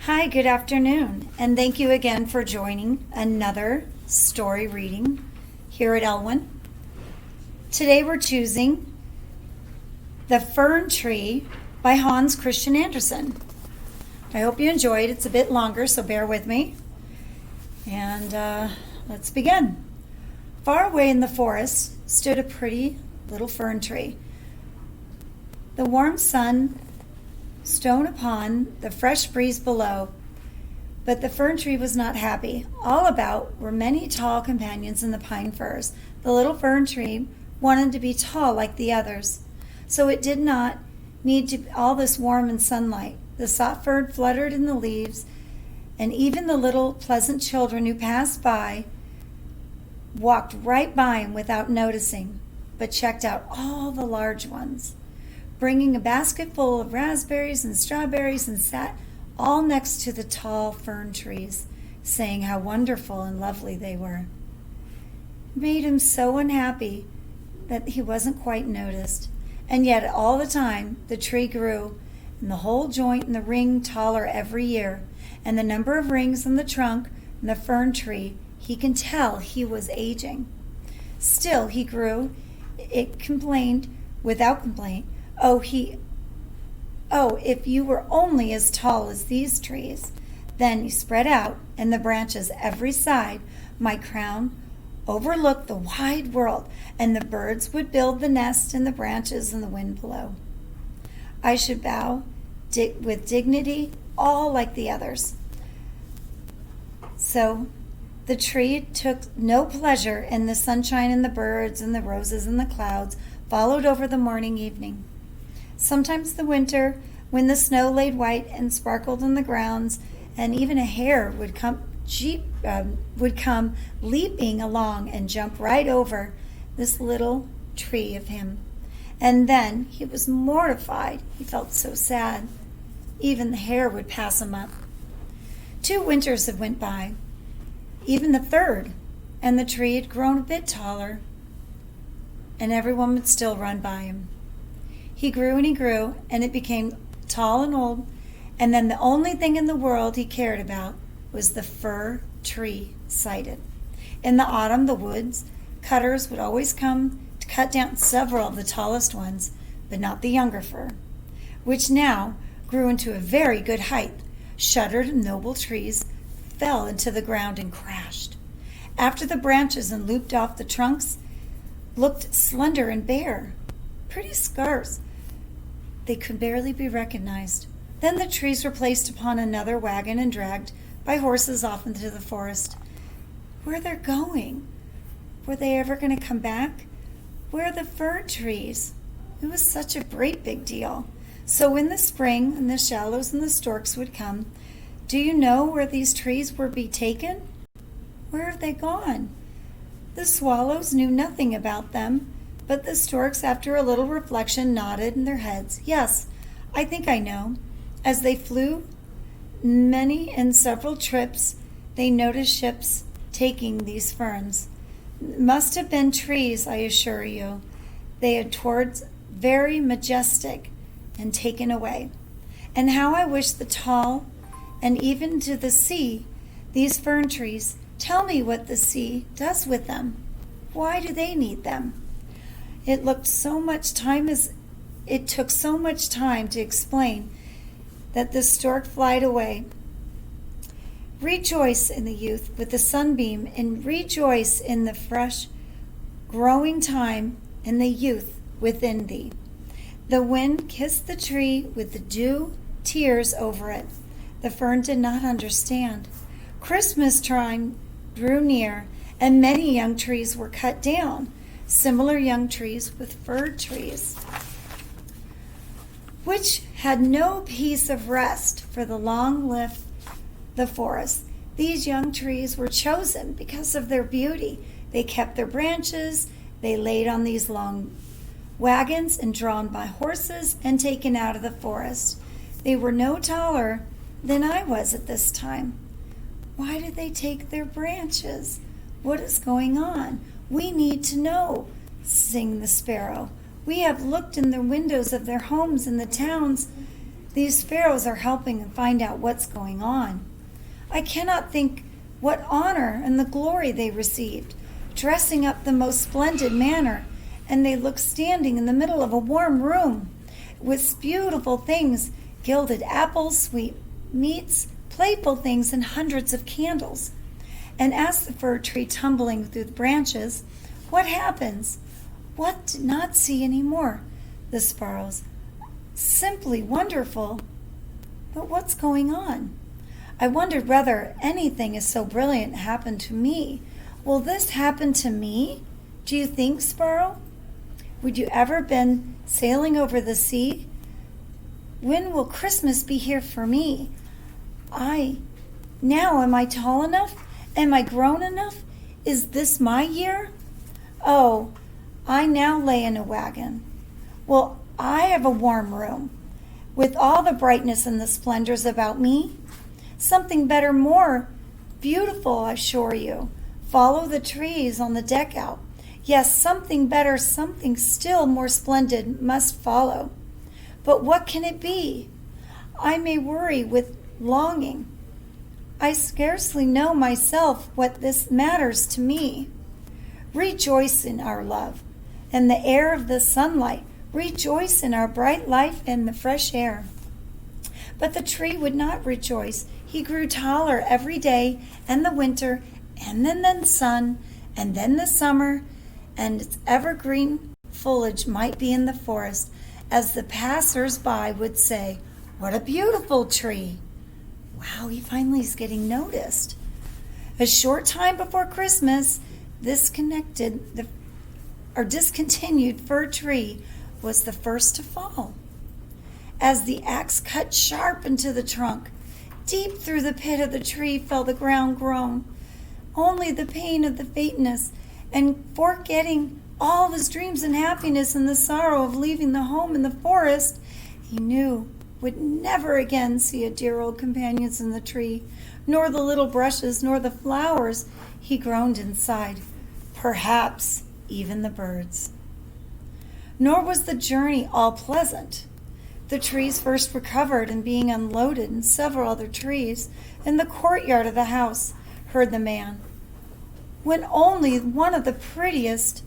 Hi, good afternoon, and thank you again for joining another story reading here at Elwyn. Today we're choosing The Fern Tree by Hans Christian Andersen. I hope you enjoyed. It's a bit longer, so bear with me. And let's begin. Far away in the forest stood a pretty little fern tree. The warm sun shone upon the fresh breeze below, but the fern tree was not happy. All about were many tall companions in the pine firs. The little fern tree wanted to be tall like the others, so it did not need all this warm and sunlight. The soft fur fluttered in the leaves, and even the little pleasant children who passed by walked right by him without noticing, but checked out all the large ones, bringing a basket full of raspberries and strawberries, and sat all next to the tall fern trees, saying how wonderful and lovely they were. It made him so unhappy that he wasn't quite noticed. And yet all the time the tree grew, and the whole joint and the ring taller every year, and the number of rings on the trunk and the fern tree, he can tell he was aging. Still he grew. It complained without complaint, Oh, if you were only as tall as these trees, then you spread out, and the branches every side, my crown overlooked the wide world, and the birds would build the nest in the branches and the wind blow. I should bow with dignity, all like the others. So the tree took no pleasure in the sunshine and the birds and the roses and the clouds followed over the morning evening. Sometimes the winter, when the snow laid white and sparkled on the grounds, and even a hare would come leaping along and jump right over this little tree of him. And then he was mortified. He felt so sad. Even the hare would pass him up. 2 winters had went by, even the third, and the tree had grown a bit taller, and everyone would still run by him. He grew, and it became tall and old, and then the only thing in the world he cared about was the fir tree sighted. In the autumn, the woods cutters would always come to cut down several of the tallest ones, but not the younger fir, which now grew into a very good height. Shuttered and noble trees fell into the ground and crashed. After the branches and looped off the trunks looked slender and bare, pretty scarce. They could barely be recognized. Then the trees were placed upon another wagon and dragged by horses off into the forest. Where they're going? Were they ever going to come back? Where are the fir trees? It was such a great big deal. So in the spring, and the shallows and the storks would come, do you know where these trees were be taken? Where have they gone? The swallows knew nothing about them, but the storks, after a little reflection, nodded in their heads. Yes, I think I know. As they flew many and several trips, they noticed ships taking these ferns. Must have been trees, I assure you. They had towards very majestic and taken away. And how I wish the tall, and even to the sea, these fern trees. Tell me what the sea does with them. Why do they need them? It took so much time to explain that the stork flied away. Rejoice in the youth with the sunbeam, and rejoice in the fresh growing time and the youth within thee. The wind kissed the tree with the dew tears over it. The fern did not understand. Christmas time drew near, and many young trees were cut down, similar young trees with fir trees, which had no peace of rest for the long lift the forest. These young trees were chosen because of their beauty. They kept their branches, they laid on these long wagons and drawn by horses and taken out of the forest. They were no taller than I was at this time. Why did they take their branches? What is going on? We need to know, sang the sparrow. We have looked in the windows of their homes in the towns These sparrows are helping find out what's going on. I cannot think what honor and the glory they received, dressing up the most splendid manner, and they look standing in the middle of a warm room with beautiful things, gilded apples, sweet meats, playful things, and hundreds of candles. And as the fir tree tumbling through the branches, what happens? What did not see any more? The sparrows. Simply wonderful. But what's going on? I wondered whether anything is so brilliant happened to me. Will this happen to me? Do you think, sparrow? Would you ever been sailing over the sea? When will Christmas be here for me? Now am I tall enough? Am I grown enough? Is this my year? Oh, I now lay in a wagon. Well, I have a warm room, with all the brightness and the splendors about me. Something better, more beautiful, I assure you. Follow the trees on the deck out. Yes, something better, something still more splendid must follow. But what can it be? I may worry with longing. I scarcely know myself what this matters to me. Rejoice in our love and the air of the sunlight. Rejoice in our bright life and the fresh air. But the tree would not rejoice. He grew taller every day, and the winter, and then the sun, and then the summer, and its evergreen foliage might be in the forest, as the passers-by would say, "What a beautiful tree!" Wow, he finally is getting noticed. A short time before Christmas, discontinued fir tree was the first to fall. As the axe cut sharp into the trunk, deep through the pit of the tree fell the ground groan. Only the pain of the faintness, and forgetting all of his dreams and happiness and the sorrow of leaving the home in the forest, he knew would never again see a dear old companions in the tree, nor the little brushes, nor the flowers. He groaned inside, perhaps even the birds. Nor was the journey all pleasant. The trees first recovered, and being unloaded, and several other trees in the courtyard of the house, heard the man. When only one of the prettiest,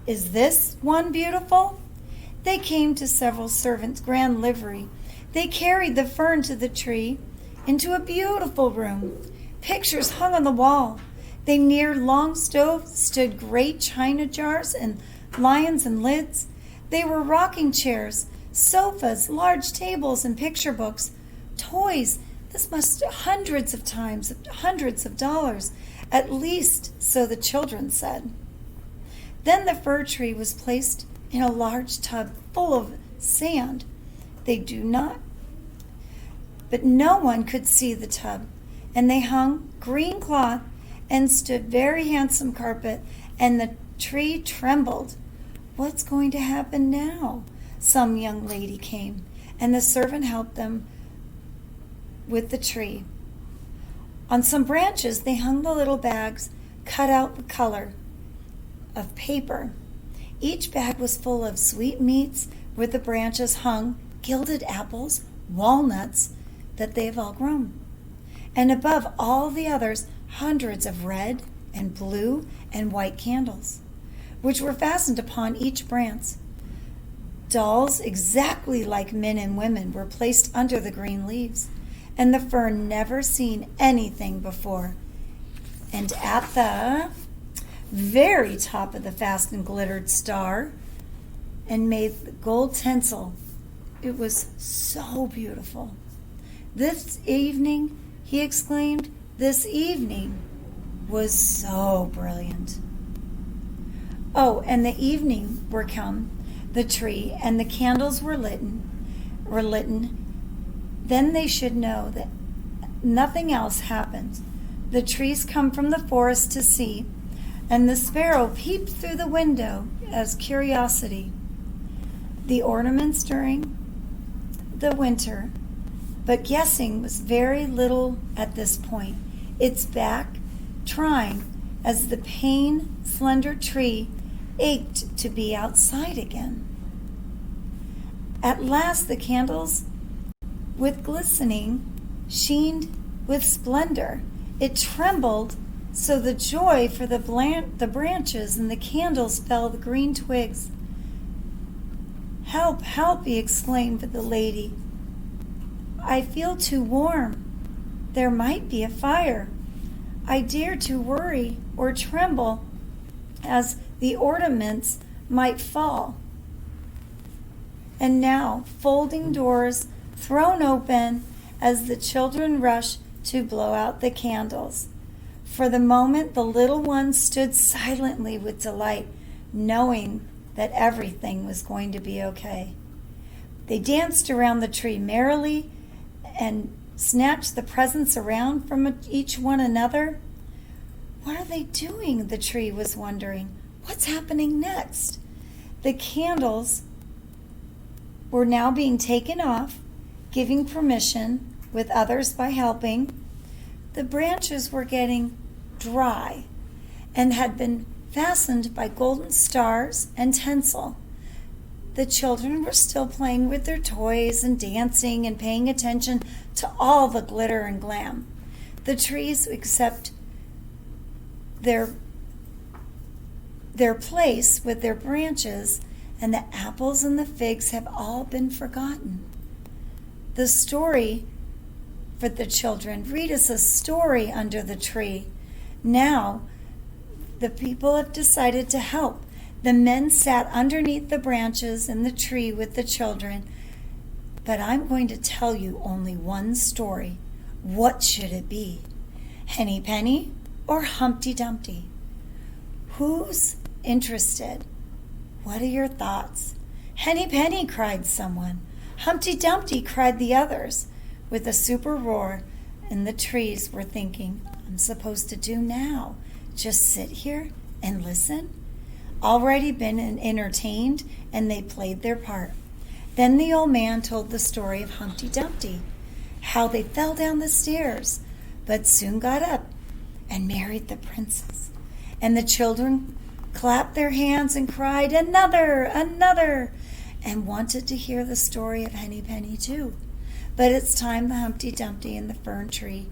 is this one beautiful? They came to several servants' grand livery. They carried the fern to the tree, into a beautiful room. Pictures hung on the wall. They near long stoves stood great china jars and lions and lids. They were rocking chairs, sofas, large tables, and picture books. Toys, this must hundreds of dollars, at least, so the children said. Then the fir tree was placed in a large tub full of sand. But no one could see the tub, and they hung green cloth and stood very handsome carpet, and the tree trembled. What's going to happen now? Some young lady came, and the servant helped them with the tree. On some branches they hung the little bags, cut out the color of paper. Each bag was full of sweetmeats, where the branches hung gilded apples, walnuts that they have all grown. And above all the others, hundreds of red and blue and white candles, which were fastened upon each branch. Dolls exactly like men and women were placed under the green leaves, and the fern never seen anything before. And at the very top of the fastened glittered star and made the gold tinsel. It was so beautiful. This evening, he exclaimed, this evening was so brilliant. Oh, and the evening were come, the tree and the candles were lit. Then they should know that nothing else happens. The trees come from the forest to see, and the sparrow peeped through the window as curiosity. The ornaments during the winter, but guessing was very little at this point. Its back trying as the slender tree ached to be outside again. At last the candles with glistening, sheened with splendor. It trembled so the joy for the branches and the candles fell the green twigs. "Help, help," he exclaimed to the lady. "I feel too warm. There might be a fire. I dare to worry or tremble as the ornaments might fall." And now, folding doors thrown open as the children rush to blow out the candles. For the moment, the little ones stood silently with delight, knowing that everything was going to be okay. They danced around the tree merrily and snatched the presents around from each one another. What are they doing? The tree was wondering. What's happening next? The candles were now being taken off, giving permission, with others by helping. The branches were getting dry and had been fastened by golden stars and tinsel. The children were still playing with their toys and dancing and paying attention to all the glitter and glam. The trees accept their place with their branches, and the apples and the figs have all been forgotten. The story for the children, read us a story under the tree. Now, the people have decided to help. The men sat underneath the branches in the tree with the children. But I'm going to tell you only one story. What should it be? Henny Penny or Humpty Dumpty? Who's interested? What are your thoughts? Henny Penny, cried someone. Humpty Dumpty, cried the others. With a super roar, and the trees were thinking, I'm supposed to do now? Just sit here and listen? Already been entertained, and they played their part. Then the old man told the story of Humpty Dumpty, how they fell down the stairs, but soon got up and married the princess. And the children clapped their hands and cried, another, another, and wanted to hear the story of Henny Penny too. But it's time the Humpty Dumpty and the fern tree,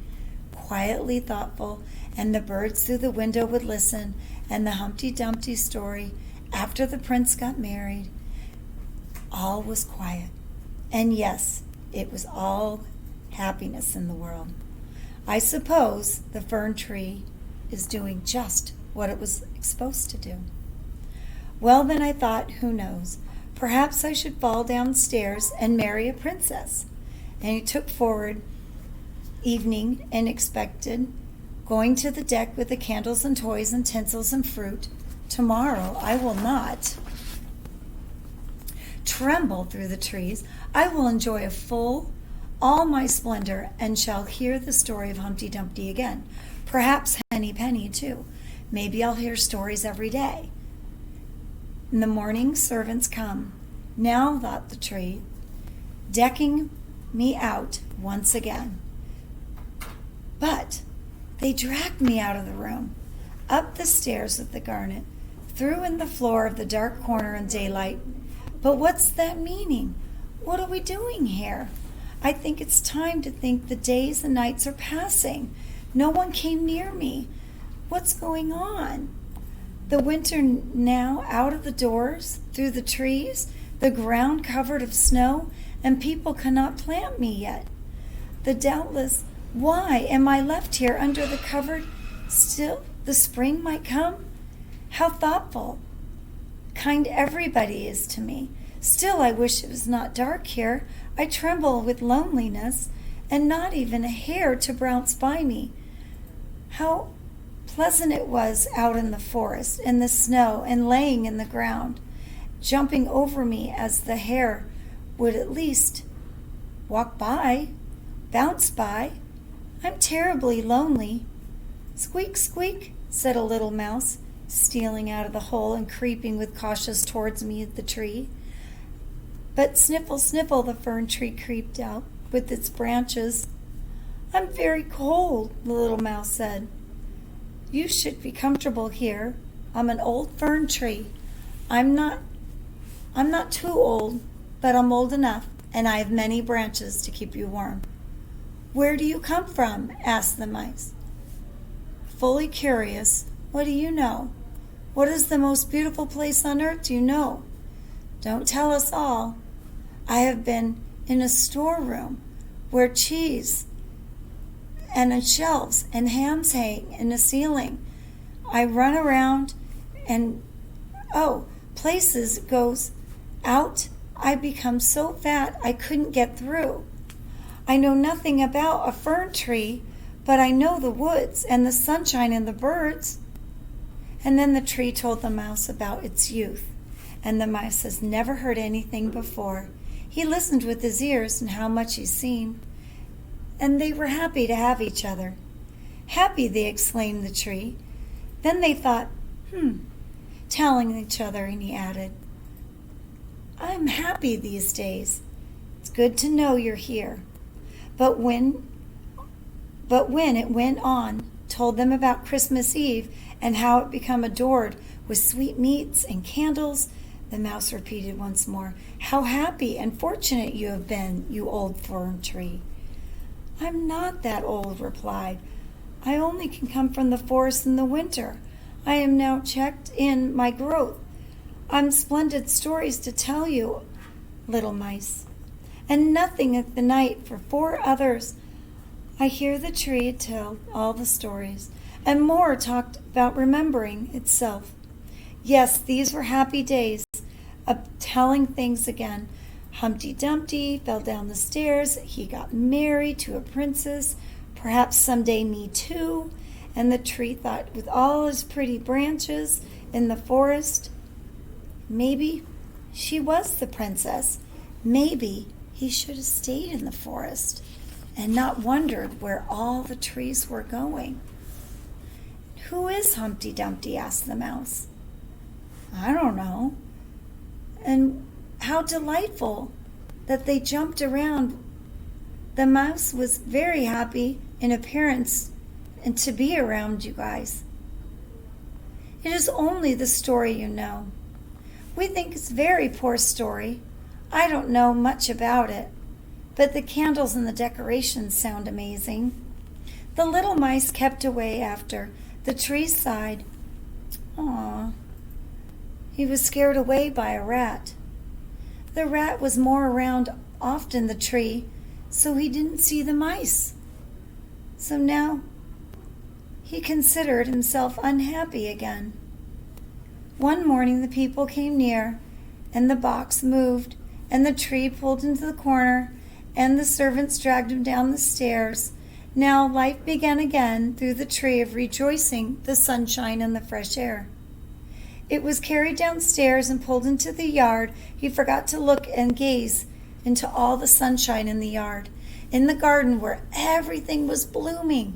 quietly thoughtful, and the birds through the window would listen, and the Humpty Dumpty story, after the prince got married, all was quiet. And yes, it was all happiness in the world. I suppose the fern tree is doing just what it was supposed to do. Well, then I thought, who knows? Perhaps I should fall downstairs and marry a princess. And he took forward evening and expected, going to the deck with the candles and toys and tinsels and fruit. Tomorrow I will not tremble through the trees. I will enjoy all my splendor, and shall hear the story of Humpty Dumpty again. Perhaps Henny Penny too. Maybe I'll hear stories every day. In the morning, servants come. Now, thought the tree, decking me out once again. But they dragged me out of the room, up the stairs of the garret, through in the floor of the dark corner in daylight. But what's that meaning? What are we doing here? I think it's time to think the days and nights are passing. No one came near me. What's going on? The winter now out of the doors, through the trees, the ground covered of snow, and people cannot plant me yet. The doubtless, why am I left here under the cover? Still, the spring might come? How thoughtful, kind everybody is to me. Still, I wish it was not dark here. I tremble with loneliness, and not even a hare to bounce by me. How pleasant it was out in the forest, in the snow, and laying in the ground, jumping over me as the hare would at least walk by, bounce by. I'm terribly lonely. Squeak, squeak, said a little mouse, stealing out of the hole and creeping with cautious towards me at the tree. But sniffle, sniffle, the fern tree creeped out with its branches. I'm very cold, the little mouse said. You should be comfortable here. I'm an old fern tree. I'm not too old, but I'm old enough. and I have many branches to keep you warm." "Where do you come from?" asked the mice. Fully curious, "What do you know? What is the most beautiful place on earth do you know? Don't tell us all." "I have been in a storeroom where cheese and shelves and hams hang in the ceiling. I run around and, places goes out. I become so fat I couldn't get through. I know nothing about a fern tree, but I know the woods and the sunshine and the birds." And then the tree told the mouse about its youth, and the mouse has never heard anything before. He listened with his ears and how much he's seen, and they were happy to have each other. "Happy," they exclaimed, the tree. Then they thought, telling each other, and he added, "I'm happy these days. It's good to know you're here." But when it went on, told them about Christmas Eve and how it become adored with sweetmeats and candles, the mouse repeated once more, "How happy and fortunate you have been, you old fern tree." "I'm not that old," replied. "I only can come from the forest in the winter. I am now checked in my growth. I'm splendid stories to tell you, little mice, and nothing at the night for 4 others. I hear the tree tell all the stories, and more talked about remembering itself. Yes, these were happy days of telling things again. Humpty Dumpty fell down the stairs. He got married to a princess. Perhaps someday me too." And the tree thought, with all his pretty branches in the forest, maybe she was the princess. Maybe he should have stayed in the forest and not wondered where all the trees were going. "Who is Humpty Dumpty?" asked the mouse. "I don't know." And how delightful that they jumped around. The mouse was very happy in appearance and to be around you guys. It is only the story you know. We think it's a very poor story. I don't know much about it, but the candles and the decorations sound amazing. The little mice kept away after the tree sighed. "Aw, he was scared away by a rat." The rat was more around often the tree, so he didn't see the mice. So now he considered himself unhappy again. One morning the people came near, and the box moved, and the tree pulled into the corner, and the servants dragged him down the stairs. Now life began again through the tree of rejoicing, the sunshine and the fresh air. It was carried downstairs and pulled into the yard. He forgot to look and gaze into all the sunshine in the yard, in the garden where everything was blooming.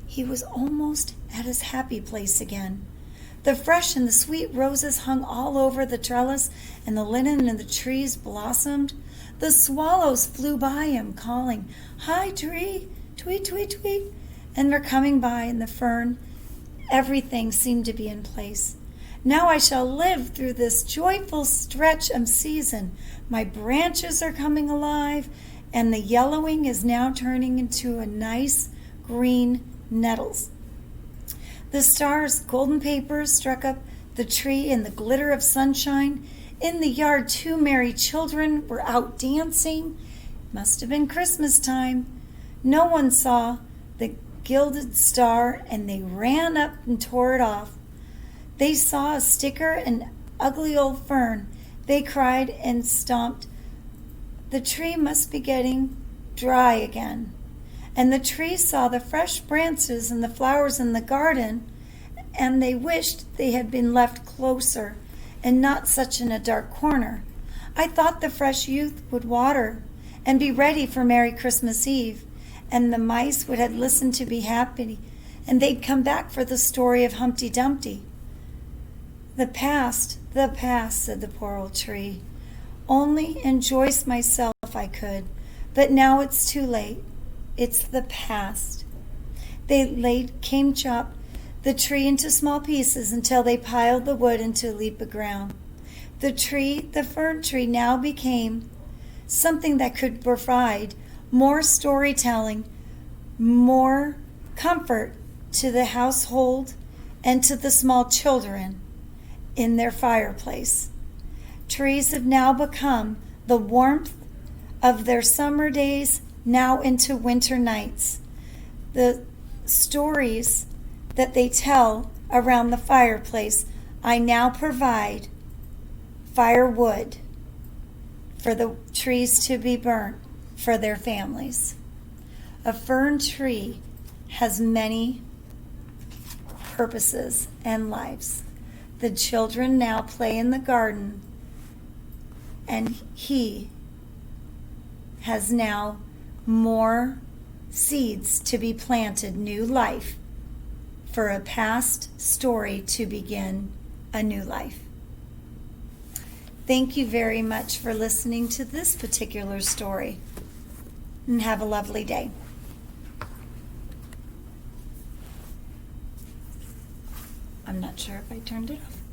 He was almost at his happy place again. The fresh and the sweet roses hung all over the trellis, and the linen and the trees blossomed. The swallows flew by him, calling, "Hi, tree, tweet, tweet, tweet," and were coming by in the fern. Everything seemed to be in place. Now I shall live through this joyful stretch of season. My branches are coming alive, and the yellowing is now turning into a nice green nettles. The stars, golden papers, struck up the tree in the glitter of sunshine. In the yard, 2 merry children were out dancing. Must have been Christmas time. No one saw the gilded star, and they ran up and tore it off. They saw a sticker, an ugly old fern. They cried and stomped. The tree must be getting dry again. And the tree saw the fresh branches and the flowers in the garden, and they wished they had been left closer and not such in a dark corner. I thought the fresh youth would water and be ready for Merry Christmas Eve, and the mice would have listened to be happy, and they'd come back for the story of Humpty Dumpty. The past, said the poor old tree. Only enjoy myself I could, but now it's too late. It's the past. They chopped the tree into small pieces until they piled the wood into a heap of ground. The fern tree now became something that could provide more storytelling, more comfort to the household and to the small children in their fireplace. Trees have now become the warmth of their summer days now into winter nights. The stories that they tell around the fireplace, I now provide firewood for the trees to be burnt for their families. A fern tree has many purposes and lives. The children now play in the garden, and he has now more seeds to be planted, new life, for a past story to begin a new life. Thank you very much for listening to this particular story, and have a lovely day. I'm not sure if I turned it off.